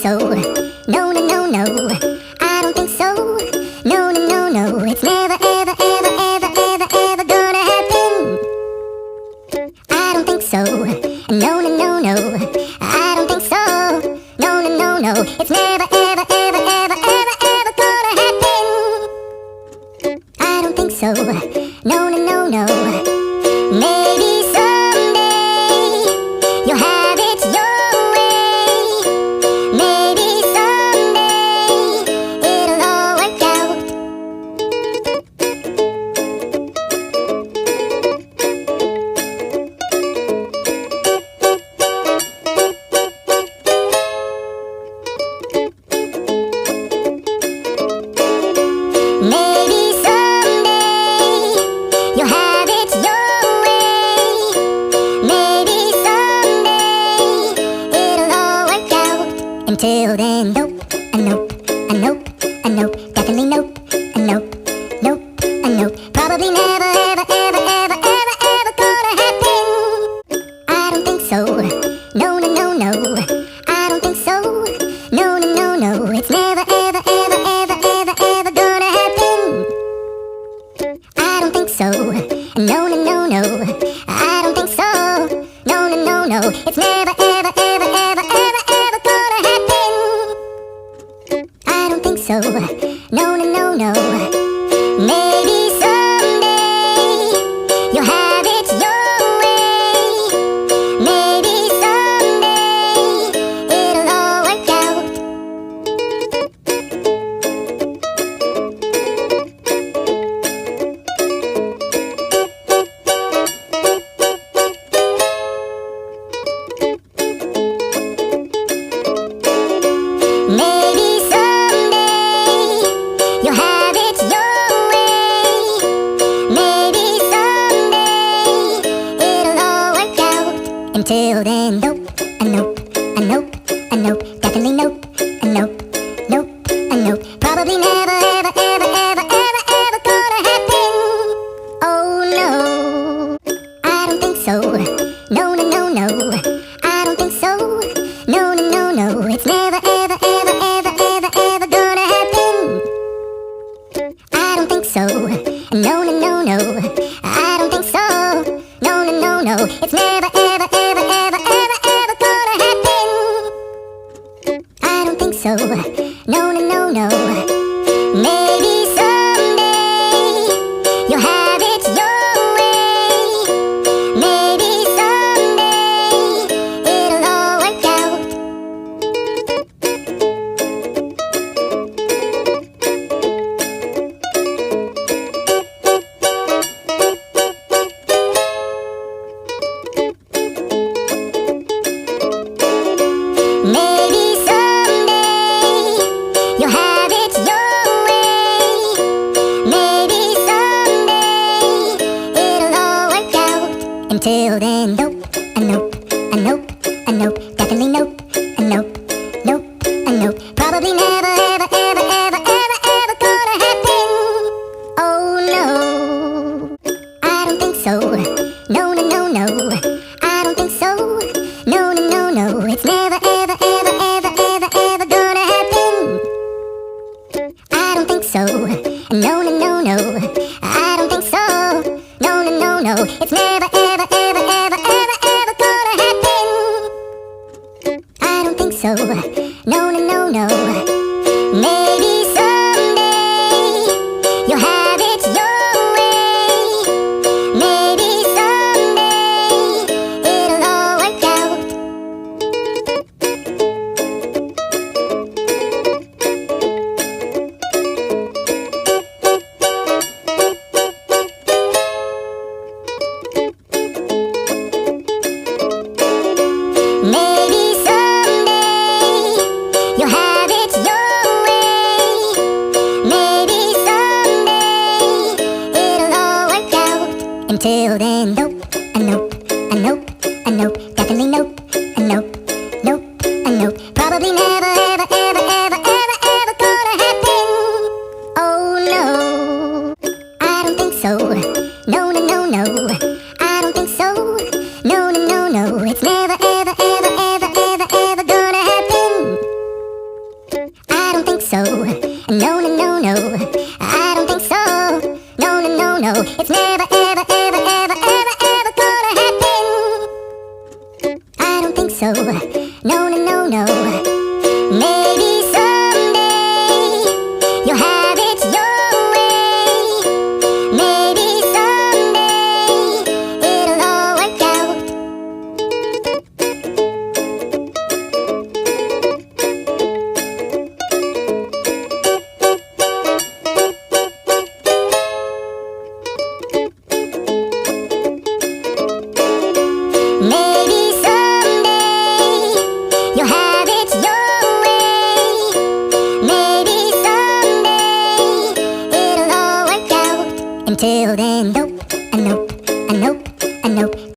so. No, no, no, no. I don't think so. No, no, no, no. It's never, ever, ever, ever, ever, ever gonna happen. I don't think so. No, no, no, no. I don't think so. No, no, no, no. It's never, ever, ever, ever, ever, ever gonna happen. I don't think so. No, no, no, no. Maybe someday you'll have it your way. Maybe someday it'll all work out. Maybe someday you'll have it your way. Maybe someday it'll all work out. Until then, nope, a nope, a nope, a nope, definitely nope, a nope, nope, a nope. Probably never, ever, ever, ever, ever, ever gonna happen. I don't think so. No, no, no, no. I don't think so. No, no, no, no. It's never, ever, ever, ever, ever, ever gonna happen. I don't think so. No, no, no, no. I don't think so. No, no, no, no. It's never, ever, ever, ever, ever, ever gonna happen. I don't think so. No, no, no, no. Maybe someday you'll have it your way. Maybe someday it'll all work out. Maybe someday you'll have it your way. Maybe someday it'll all work out. Until then, nope, a nope, a nope, a nope, definitely nope, a nope, nope, a nope. Probably never, ever, ever, ever, ever, ever gonna happen. Oh no, I don't think so. No, no, no, no. I don't think so. No, no, no, no. It's never, ever, ever, ever, ever, ever gonna happen. I don't think so. No, no, no, no. I don't think so. No, no, no, no. It's never, ever, ever, ever, ever, ever gonna happen. I don't think so. No, no, no, no. Maybe someday you'll have it your way. Maybe someday it'll all work out. Maybe someday you'll have it your way. Maybe someday it'll all work out. Until then, nope, a nope, a nope, a nope, definitely nope, a nope, nope, a nope. Probably never, ever, ever, ever, ever, ever gonna happen. Oh no, I don't think so. No, no, no, no. I don't think so. No, no, no, no. It's never, ever, ever, ever, ever, ever gonna happen. I don't think so. No, no, no, no. I don't think so. No, no, no, no. It's never, ever, ever, ever, ever, ever gonna happen. I don't think so. No, no, no, no. Maybe someday you'll have it your way. Maybe someday it'll all work out. Maybe someday you'll have it your way. Maybe someday it'll all work out. Until then, nope, a nope, a nope, a nope, definitely nope, a nope, nope, a nope. Probably never, ever, ever, ever, ever, ever gonna happen. Oh no, I don't think so. No, no, no, no. I don't think so. No, no, no, no. It's never, ever, ever, ever, ever, ever gonna happen. so. No, no, no, no. Maybe someday you'll have it your way. Maybe someday it'll all work out. Maybe someday you'll have it your way. Maybe someday it'll all work out. Until then